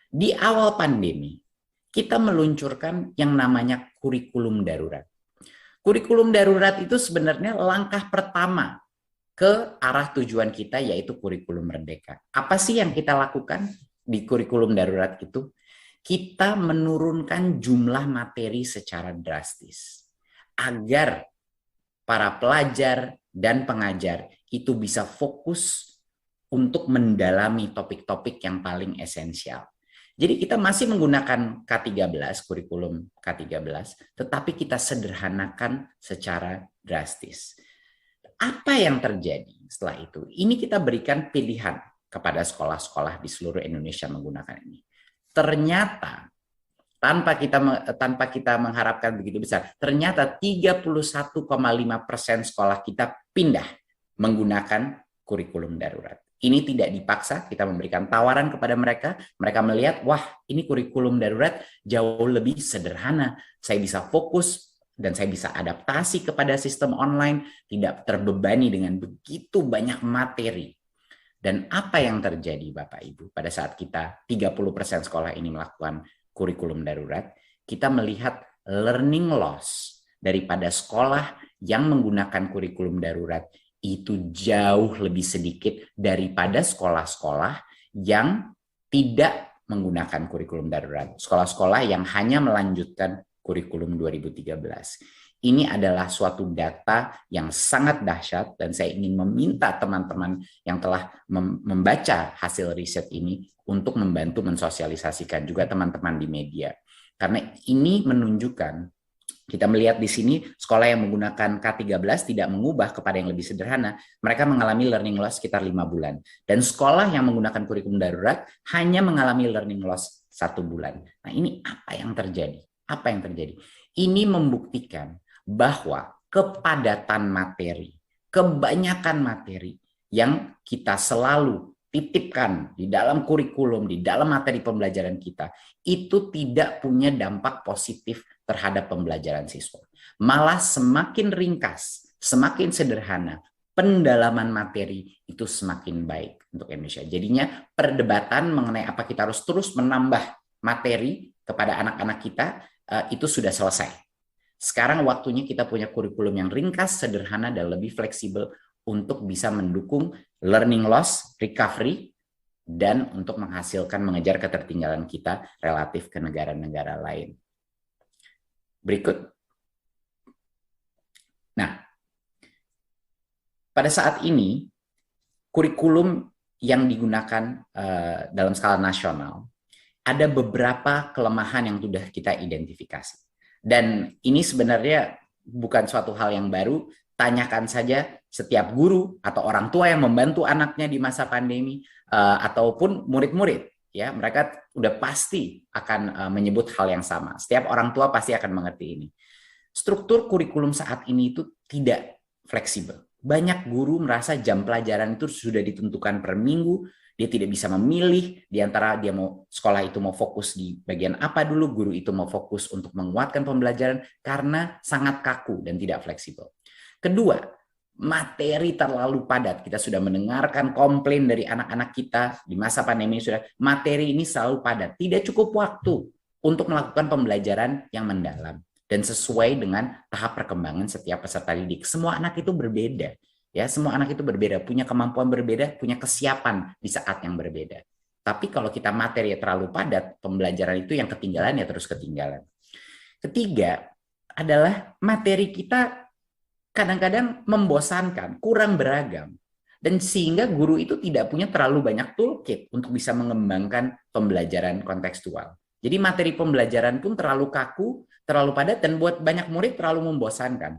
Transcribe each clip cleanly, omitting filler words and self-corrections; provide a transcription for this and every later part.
Di awal pandemi, kita meluncurkan yang namanya kurikulum darurat. Kurikulum darurat itu sebenarnya langkah pertama ke arah tujuan kita, yaitu kurikulum merdeka. Apa sih yang kita lakukan di kurikulum darurat itu? Kita menurunkan jumlah materi secara drastis agar para pelajar dan pengajar itu bisa fokus untuk mendalami topik-topik yang paling esensial. Jadi kita masih menggunakan K13, kurikulum K13, tetapi kita sederhanakan secara drastis. Apa yang terjadi setelah itu? Ini kita berikan pilihan kepada sekolah-sekolah di seluruh Indonesia menggunakan ini. Ternyata tanpa kita mengharapkan begitu besar, ternyata 31,5% sekolah kita pindah menggunakan kurikulum darurat. Ini tidak dipaksa, kita memberikan tawaran kepada mereka. Mereka melihat, wah ini kurikulum darurat jauh lebih sederhana. Saya bisa fokus dan saya bisa adaptasi kepada sistem online, tidak terbebani dengan begitu banyak materi. Dan apa yang terjadi Bapak Ibu pada saat kita 30% sekolah ini melakukan kurikulum darurat, kita melihat learning loss daripada sekolah yang menggunakan kurikulum darurat itu jauh lebih sedikit daripada sekolah-sekolah yang tidak menggunakan kurikulum darurat. Sekolah-sekolah yang hanya melanjutkan kurikulum 2013. Ini adalah suatu data yang sangat dahsyat dan saya ingin meminta teman-teman yang telah membaca hasil riset ini untuk membantu mensosialisasikan juga teman-teman di media. Karena ini menunjukkan, kita melihat di sini sekolah yang menggunakan K13 tidak mengubah kepada yang lebih sederhana, mereka mengalami learning loss sekitar 5 bulan. Dan sekolah yang menggunakan kurikulum darurat hanya mengalami learning loss 1 bulan. Nah ini apa yang terjadi? Apa yang terjadi? Ini membuktikan bahwa kepadatan materi, kebanyakan materi yang kita selalu titipkan di dalam kurikulum, di dalam materi pembelajaran kita, itu tidak punya dampak positif terhadap pembelajaran siswa. Malah semakin ringkas, semakin sederhana, pendalaman materi itu semakin baik untuk Indonesia. Jadinya perdebatan mengenai apa kita harus terus menambah materi kepada anak-anak kita itu sudah selesai. Sekarang waktunya kita punya kurikulum yang ringkas, sederhana, dan lebih fleksibel untuk bisa mendukung learning loss, recovery, dan untuk menghasilkan, mengejar ketertinggalan kita relatif ke negara-negara lain. Berikut. Nah, pada saat ini, kurikulum yang digunakan dalam skala nasional, ada beberapa kelemahan yang sudah kita identifikasi. Dan ini sebenarnya bukan suatu hal yang baru, tanyakan saja setiap guru atau orang tua yang membantu anaknya di masa pandemi, ataupun murid-murid. Ya, mereka udah pasti akan menyebut hal yang sama. Setiap orang tua pasti akan mengerti ini. Struktur kurikulum saat ini itu tidak fleksibel. Banyak guru merasa jam pelajaran itu sudah ditentukan per minggu, dia tidak bisa memilih di antara dia mau sekolah itu mau fokus di bagian apa dulu, guru itu mau fokus untuk menguatkan pembelajaran karena sangat kaku dan tidak fleksibel. Kedua, materi terlalu padat. Kita sudah mendengarkan komplain dari anak-anak kita di masa pandemi, sudah materi ini selalu padat. Tidak cukup waktu untuk melakukan pembelajaran yang mendalam dan sesuai dengan tahap perkembangan setiap peserta didik. Semua anak itu berbeda. Ya, semua anak itu berbeda, punya kemampuan berbeda, punya kesiapan di saat yang berbeda. Tapi kalau kita materi terlalu padat, pembelajaran itu yang ketinggalan ya terus ketinggalan. Ketiga adalah materi kita kadang-kadang membosankan, kurang beragam. Dan sehingga guru itu tidak punya terlalu banyak toolkit untuk bisa mengembangkan pembelajaran kontekstual. Jadi materi pembelajaran pun terlalu kaku, terlalu padat, dan buat banyak murid terlalu membosankan.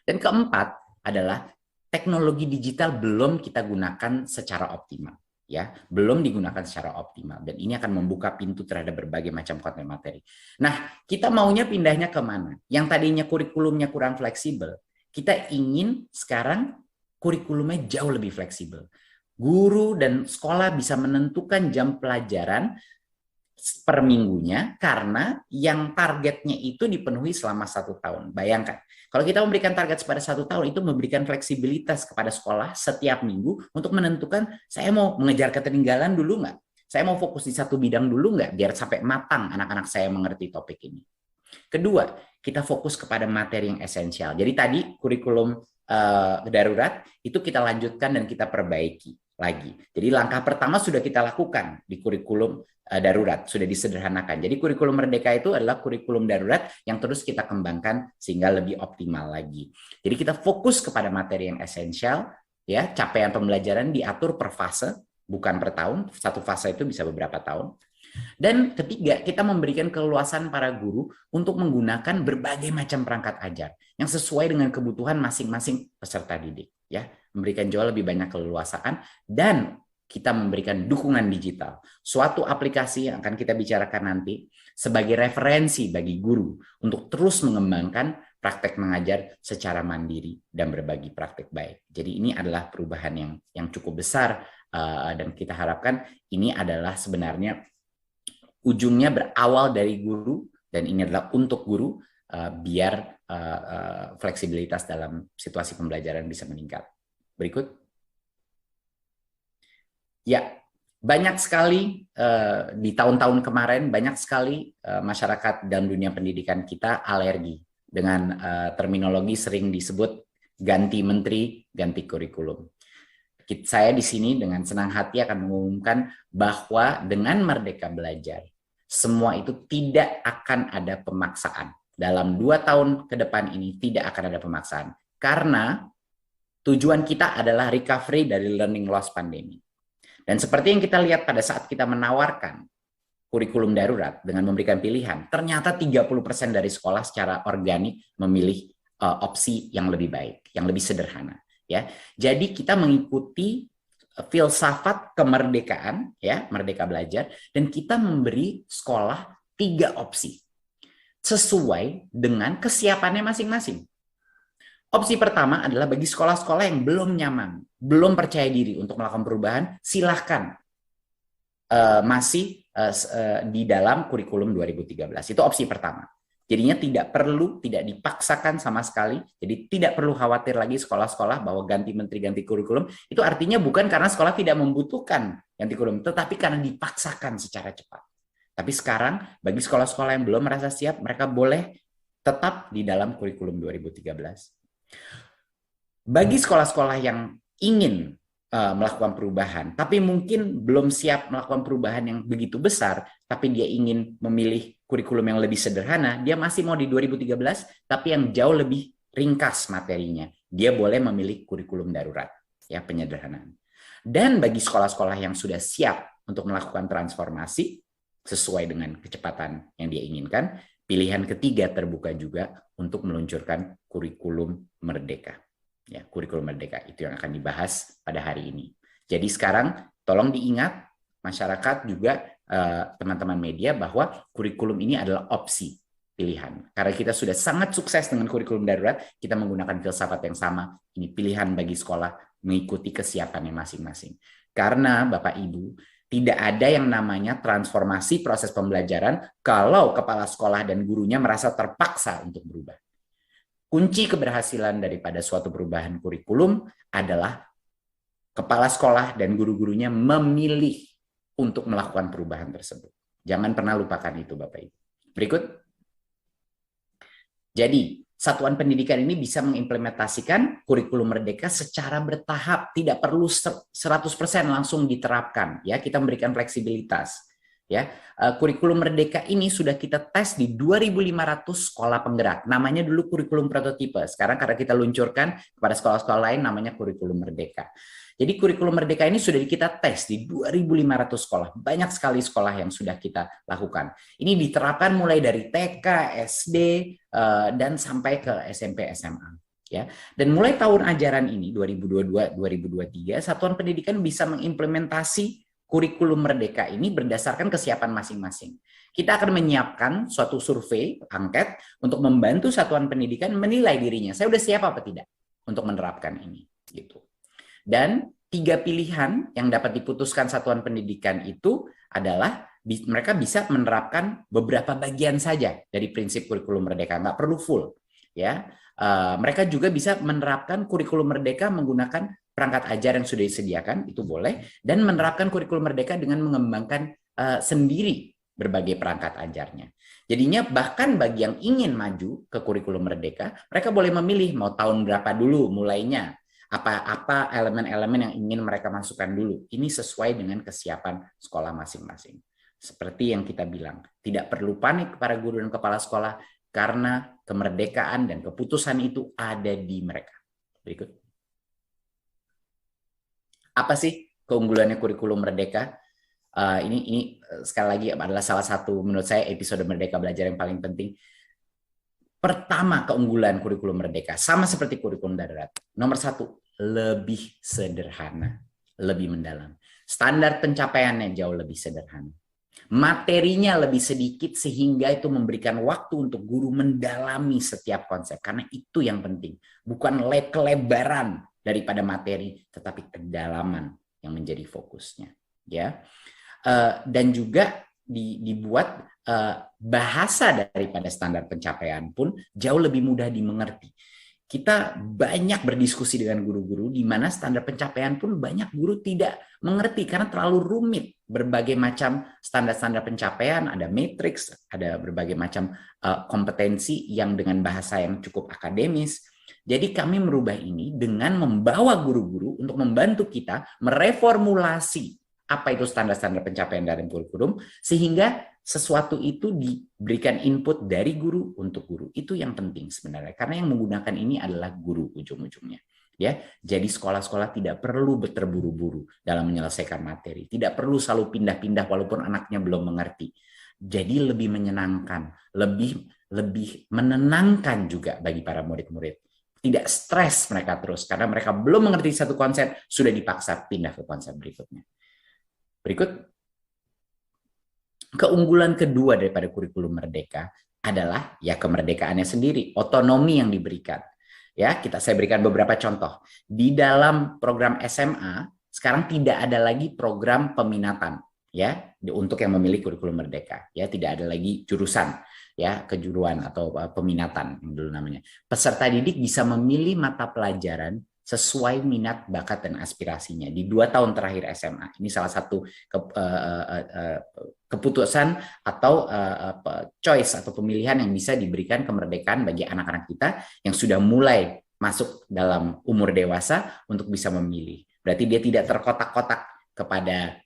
Dan keempat adalah teknologi digital belum kita gunakan secara optimal, ya, belum digunakan secara optimal, dan ini akan membuka pintu terhadap berbagai macam konten materi. Nah, kita maunya pindahnya ke mana? Yang tadinya kurikulumnya kurang fleksibel, kita ingin sekarang kurikulumnya jauh lebih fleksibel. Guru dan sekolah bisa menentukan jam pelajaran per minggunya karena yang targetnya itu dipenuhi selama 1 tahun. Bayangkan, kalau kita memberikan target pada 1 tahun, itu memberikan fleksibilitas kepada sekolah setiap minggu untuk menentukan saya mau mengejar ketertinggalan dulu nggak? Saya mau fokus di satu bidang dulu nggak, biar sampai matang anak-anak saya mengerti topik ini. Kedua, kita fokus kepada materi yang esensial. Jadi tadi kurikulum darurat itu kita lanjutkan dan kita perbaiki lagi. Jadi langkah pertama sudah kita lakukan di kurikulum darurat, sudah disederhanakan. Jadi kurikulum merdeka itu adalah kurikulum darurat yang terus kita kembangkan sehingga lebih optimal lagi. Jadi kita fokus kepada materi yang esensial, ya, capaian pembelajaran diatur per fase, bukan per tahun. Satu fase itu bisa beberapa tahun. Dan ketiga, kita memberikan keleluasan para guru untuk menggunakan berbagai macam perangkat ajar yang sesuai dengan kebutuhan masing-masing peserta didik, ya, memberikan jauh lebih banyak keleluasaan, dan kita memberikan dukungan digital, suatu aplikasi yang akan kita bicarakan nanti sebagai referensi bagi guru untuk terus mengembangkan praktek mengajar secara mandiri dan berbagi praktek baik. Jadi ini adalah perubahan yang cukup besar, dan kita harapkan ini adalah sebenarnya ujungnya berawal dari guru, dan ini adalah untuk guru, biar fleksibilitas dalam situasi pembelajaran bisa meningkat. Berikut. Ya, banyak sekali di tahun-tahun kemarin, banyak sekali masyarakat dan dunia pendidikan kita alergi dengan terminologi sering disebut ganti menteri, ganti kurikulum. Saya di sini dengan senang hati akan mengumumkan bahwa dengan Merdeka Belajar, semua itu tidak akan ada pemaksaan. Dalam 2 tahun ke depan ini tidak akan ada pemaksaan. Karena tujuan kita adalah recovery dari learning loss pandemi. Dan seperti yang kita lihat pada saat kita menawarkan kurikulum darurat dengan memberikan pilihan, ternyata 30% dari sekolah secara organik memilih opsi yang lebih baik, yang lebih sederhana. Ya, jadi kita mengikuti filsafat kemerdekaan, ya, Merdeka Belajar, dan kita memberi sekolah 3 opsi sesuai dengan kesiapannya masing-masing. Opsi pertama adalah bagi sekolah-sekolah yang belum nyaman, belum percaya diri untuk melakukan perubahan, silahkan masih di dalam kurikulum 2013. Itu opsi pertama. Jadinya tidak dipaksakan sama sekali, jadi tidak perlu khawatir lagi sekolah-sekolah bahwa ganti menteri, ganti kurikulum. Itu artinya bukan karena sekolah tidak membutuhkan ganti kurikulum, tetapi karena dipaksakan secara cepat. Tapi sekarang, bagi sekolah-sekolah yang belum merasa siap, mereka boleh tetap di dalam kurikulum 2013. Bagi sekolah-sekolah yang ingin melakukan perubahan, tapi mungkin belum siap melakukan perubahan yang begitu besar, tapi dia ingin memilih kurikulum yang lebih sederhana, dia masih mau di 2013, tapi yang jauh lebih ringkas materinya. Dia boleh memilih kurikulum darurat, ya, penyederhanaan. Dan bagi sekolah-sekolah yang sudah siap untuk melakukan transformasi sesuai dengan kecepatan yang dia inginkan, pilihan ketiga terbuka juga untuk meluncurkan kurikulum merdeka. Ya, kurikulum merdeka itu yang akan dibahas pada hari ini. Jadi sekarang tolong diingat masyarakat juga, teman-teman media, bahwa kurikulum ini adalah opsi pilihan. Karena kita sudah sangat sukses dengan kurikulum darurat, kita menggunakan filsafat yang sama. Ini pilihan bagi sekolah mengikuti kesiapannya masing-masing. Karena Bapak Ibu, tidak ada yang namanya transformasi proses pembelajaran kalau kepala sekolah dan gurunya merasa terpaksa untuk berubah. Kunci keberhasilan daripada suatu perubahan kurikulum adalah kepala sekolah dan guru-gurunya memilih untuk melakukan perubahan tersebut. Jangan pernah lupakan itu, Bapak Ibu. Berikut. Jadi, satuan pendidikan ini bisa mengimplementasikan kurikulum merdeka secara bertahap, tidak perlu 100% langsung diterapkan, ya. Kita memberikan fleksibilitas. Ya, kurikulum merdeka ini sudah kita tes di 2.500 sekolah penggerak. Namanya dulu kurikulum prototipe. Sekarang karena kita luncurkan kepada sekolah-sekolah lain, namanya kurikulum merdeka. Jadi kurikulum merdeka ini sudah kita tes di 2.500 sekolah. Banyak sekali sekolah yang sudah kita lakukan. Ini diterapkan mulai dari TK, SD, dan sampai ke SMP, SMA. Ya, dan mulai tahun ajaran ini 2022-2023, satuan pendidikan bisa mengimplementasi kurikulum merdeka ini berdasarkan kesiapan masing-masing. Kita akan menyiapkan suatu survei, angket, untuk membantu satuan pendidikan menilai dirinya. Saya udah siap apa tidak untuk menerapkan ini, gitu. Dan 3 pilihan yang dapat diputuskan satuan pendidikan itu adalah mereka bisa menerapkan beberapa bagian saja dari prinsip kurikulum merdeka, nggak perlu full, ya. Mereka juga bisa menerapkan kurikulum merdeka menggunakan perangkat ajar yang sudah disediakan, itu boleh, dan menerapkan kurikulum merdeka dengan mengembangkan sendiri berbagai perangkat ajarnya. Jadinya bahkan bagi yang ingin maju ke kurikulum merdeka, mereka boleh memilih mau tahun berapa dulu mulainya, apa elemen-elemen yang ingin mereka masukkan dulu. Ini sesuai dengan kesiapan sekolah masing-masing. Seperti yang kita bilang, tidak perlu panik para guru dan kepala sekolah karena kemerdekaan dan keputusan itu ada di mereka. Berikut. Apa sih keunggulannya kurikulum merdeka? Ini sekali lagi adalah salah satu menurut saya episode Merdeka Belajar yang paling penting. Pertama, keunggulan kurikulum merdeka sama seperti kurikulum darurat. Nomor satu, lebih sederhana, lebih mendalam. Standar pencapaiannya jauh lebih sederhana. Materinya lebih sedikit sehingga itu memberikan waktu untuk guru mendalami setiap konsep. Karena itu yang penting. Bukan kelebaran daripada materi, tetapi kedalaman yang menjadi fokusnya. Ya. Dan juga dibuat bahasa daripada standar pencapaian pun jauh lebih mudah dimengerti. Kita banyak berdiskusi dengan guru-guru di mana standar pencapaian pun banyak guru tidak mengerti karena terlalu rumit. Berbagai macam standar-standar pencapaian, ada matriks, ada berbagai macam kompetensi yang dengan bahasa yang cukup akademis. Jadi kami merubah ini dengan membawa guru-guru untuk membantu kita mereformulasi apa itu standar-standar pencapaian dalam kurikulum, sehingga sesuatu itu diberikan input dari guru untuk guru. Itu yang penting sebenarnya, karena yang menggunakan ini adalah guru ujung-ujungnya. Ya, jadi sekolah-sekolah tidak perlu terburu-buru dalam menyelesaikan materi, tidak perlu selalu pindah-pindah walaupun anaknya belum mengerti. Jadi lebih menyenangkan, lebih menenangkan juga bagi para murid-murid. Tidak stres mereka terus karena mereka belum mengerti satu konsep, sudah dipaksa pindah ke konsep berikutnya. Berikut, keunggulan kedua daripada kurikulum merdeka adalah ya kemerdekaannya sendiri, otonomi yang diberikan. Ya, saya berikan beberapa contoh. Di dalam program SMA sekarang tidak ada lagi program peminatan ya untuk yang memilih kurikulum merdeka. Ya, tidak ada lagi jurusan ya kejuruan atau peminatan yang dulu namanya. Peserta didik bisa memilih mata pelajaran sesuai minat, bakat, dan aspirasinya. Di 2 tahun terakhir SMA, ini salah satu keputusan atau choice atau pemilihan yang bisa diberikan kemerdekaan bagi anak-anak kita yang sudah mulai masuk dalam umur dewasa untuk bisa memilih. Berarti dia tidak terkotak-kotak kepada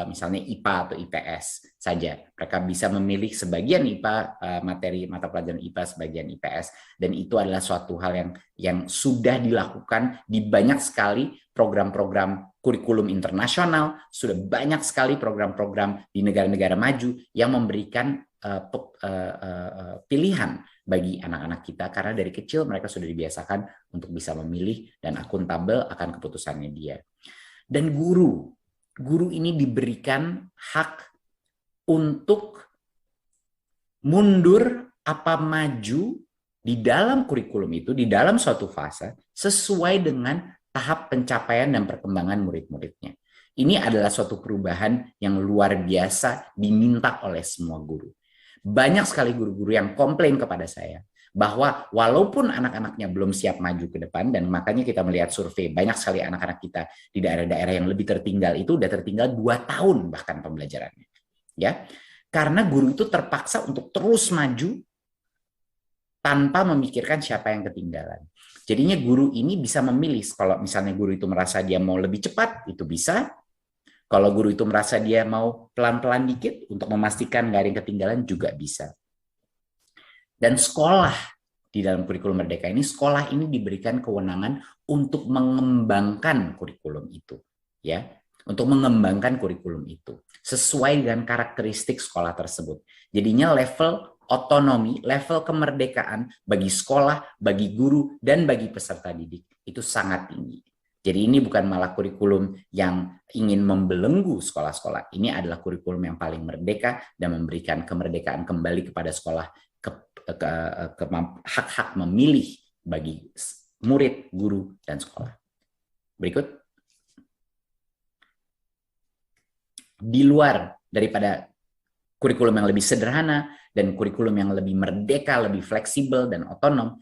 misalnya IPA atau IPS saja. Mereka bisa memilih sebagian IPA, materi mata pelajaran IPA, sebagian IPS, dan itu adalah suatu hal yang sudah dilakukan di banyak sekali program-program kurikulum internasional, sudah banyak sekali program-program di negara-negara maju yang memberikan pilihan bagi anak-anak kita karena dari kecil mereka sudah dibiasakan untuk bisa memilih dan akuntabel akan keputusannya dia. Dan guru ini diberikan hak untuk mundur apa maju di dalam kurikulum itu, di dalam suatu fase, sesuai dengan tahap pencapaian dan perkembangan murid-muridnya. Ini adalah suatu perubahan yang luar biasa diminta oleh semua guru. Banyak sekali guru-guru yang komplain kepada saya, bahwa walaupun anak-anaknya belum siap maju ke depan, dan makanya kita melihat survei, banyak sekali anak-anak kita di daerah-daerah yang lebih tertinggal itu udah tertinggal 2 tahun bahkan pembelajarannya. Ya, karena guru itu terpaksa untuk terus maju tanpa memikirkan siapa yang ketinggalan. Jadinya guru ini bisa memilih, kalau misalnya guru itu merasa dia mau lebih cepat, itu bisa. Kalau guru itu merasa dia mau pelan-pelan dikit untuk memastikan nggak ada yang ketinggalan, juga bisa. Dan sekolah di dalam kurikulum merdeka ini, sekolah ini diberikan kewenangan untuk mengembangkan kurikulum itu, ya, untuk mengembangkan kurikulum itu sesuai dengan karakteristik sekolah tersebut. Jadinya level otonomi, level kemerdekaan bagi sekolah, bagi guru, dan bagi peserta didik itu sangat tinggi. Jadi ini bukan malah kurikulum yang ingin membelenggu sekolah-sekolah. Ini adalah kurikulum yang paling merdeka dan memberikan kemerdekaan kembali kepada sekolah, hak-hak memilih bagi murid, guru, dan sekolah. Berikut. Di luar daripada kurikulum yang lebih sederhana dan kurikulum yang lebih merdeka, lebih fleksibel dan otonom,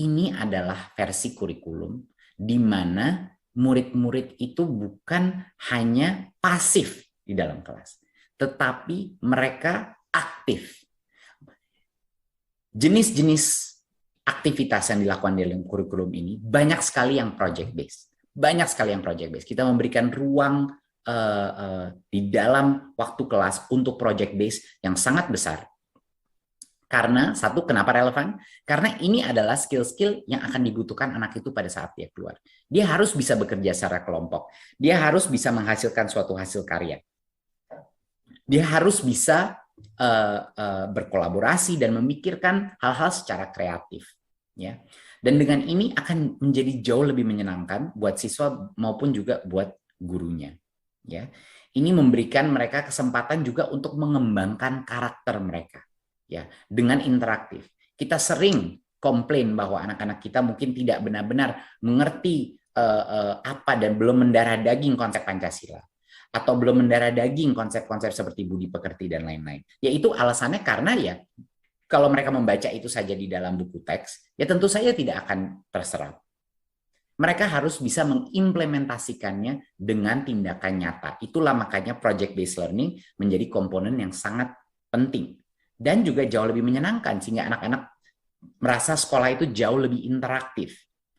ini adalah versi kurikulum di mana murid-murid itu bukan hanya pasif di dalam kelas, tetapi mereka aktif. Jenis-jenis aktivitas yang dilakukan dalam kurikulum ini banyak sekali yang project based. Banyak sekali yang project based. Kita memberikan ruang di dalam waktu kelas untuk project based yang sangat besar. Karena satu, kenapa relevan? Karena ini adalah skill-skill yang akan dibutuhkan anak itu pada saat dia keluar. Dia harus bisa bekerja secara kelompok. Dia harus bisa menghasilkan suatu hasil karya. Dia harus bisa berkolaborasi dan memikirkan hal-hal secara kreatif. Ya. Dan dengan ini akan menjadi jauh lebih menyenangkan buat siswa maupun juga buat gurunya. Ya. Ini memberikan mereka kesempatan juga untuk mengembangkan karakter mereka. Ya, dengan interaktif. Kita sering komplain bahwa anak-anak kita mungkin tidak benar-benar mengerti apa dan belum mendarah daging konsep Pancasila atau belum mendarah daging konsep-konsep seperti budi pekerti dan lain-lain. Yaitu alasannya karena ya kalau mereka membaca itu saja di dalam buku teks, ya tentu saja tidak akan terserap. Mereka harus bisa mengimplementasikannya dengan tindakan nyata. Itulah makanya project based learning menjadi komponen yang sangat penting. Dan juga jauh lebih menyenangkan, sehingga anak-anak merasa sekolah itu jauh lebih interaktif.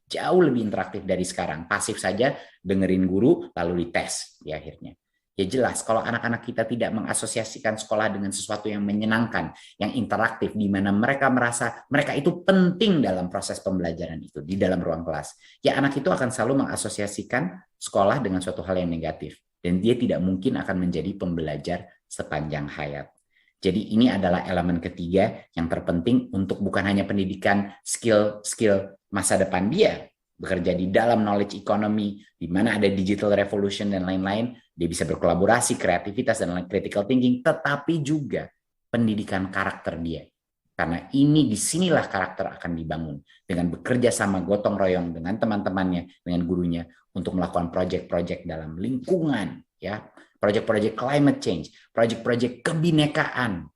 Jauh lebih interaktif dari sekarang. Pasif saja, dengerin guru, lalu dites di akhirnya. Ya jelas, kalau anak-anak kita tidak mengasosiasikan sekolah dengan sesuatu yang menyenangkan, yang interaktif, di mana mereka merasa mereka itu penting dalam proses pembelajaran itu, di dalam ruang kelas. Ya anak itu akan selalu mengasosiasikan sekolah dengan suatu hal yang negatif. Dan dia tidak mungkin akan menjadi pembelajar sepanjang hayat. Jadi ini adalah elemen ketiga yang terpenting untuk bukan hanya pendidikan skill-skill masa depan dia, bekerja di dalam knowledge economy, di mana ada digital revolution dan lain-lain, dia bisa berkolaborasi, kreativitas, dan critical thinking, tetapi juga pendidikan karakter dia. Karena ini disinilah karakter akan dibangun dengan bekerja sama gotong royong dengan teman-temannya, dengan gurunya untuk melakukan proyek-proyek dalam lingkungan, ya, proyek-proyek climate change, proyek-proyek kebinekaan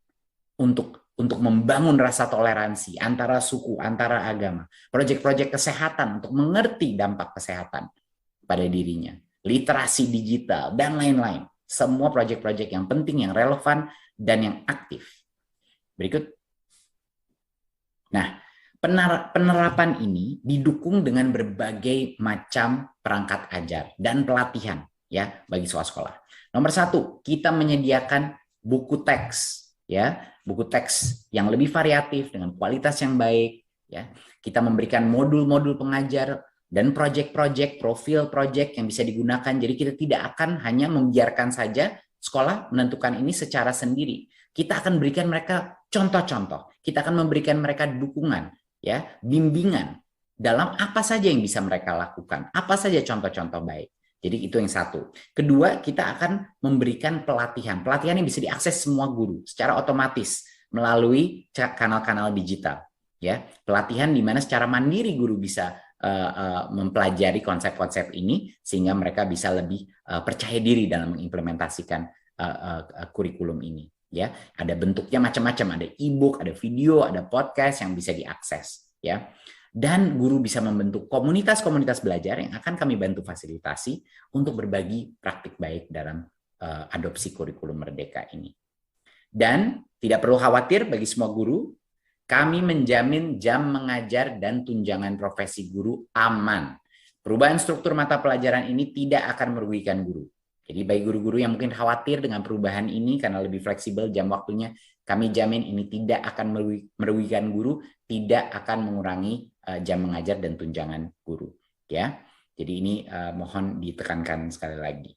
untuk membangun rasa toleransi antara suku, antara agama, proyek-proyek kesehatan untuk mengerti dampak kesehatan pada dirinya, literasi digital, dan lain-lain. Semua proyek-proyek yang penting, yang relevan, dan yang aktif. Berikut. Nah, penerapan ini didukung dengan berbagai macam perangkat ajar dan pelatihan ya bagi siswa sekolah. Nomor satu, kita menyediakan buku teks, ya, buku teks yang lebih variatif dengan kualitas yang baik. Ya, kita memberikan modul-modul pengajar dan proyek-proyek, profil proyek yang bisa digunakan. Jadi kita tidak akan hanya membiarkan saja sekolah menentukan ini secara sendiri. Kita akan berikan mereka contoh-contoh. Kita akan memberikan mereka dukungan, ya, bimbingan dalam apa saja yang bisa mereka lakukan, apa saja contoh-contoh baik. Jadi itu yang satu. Kedua, kita akan memberikan pelatihan. Pelatihan yang bisa diakses semua guru secara otomatis melalui kanal-kanal digital. Ya, pelatihan di mana secara mandiri guru bisa mempelajari konsep-konsep ini sehingga mereka bisa lebih percaya diri dalam mengimplementasikan kurikulum ini. Ya, ada bentuknya macam-macam. Ada e-book, ada video, ada podcast yang bisa diakses. Ya. Dan guru bisa membentuk komunitas-komunitas belajar yang akan kami bantu fasilitasi untuk berbagi praktik baik dalam adopsi kurikulum merdeka ini. Dan tidak perlu khawatir bagi semua guru, kami menjamin jam mengajar dan tunjangan profesi guru aman. Perubahan struktur mata pelajaran ini tidak akan merugikan guru. Jadi bagi guru-guru yang mungkin khawatir dengan perubahan ini karena lebih fleksibel jam waktunya, kami jamin ini tidak akan merugikan guru, tidak akan mengurangi jam mengajar dan tunjangan guru. Ya, jadi ini mohon ditekankan sekali lagi.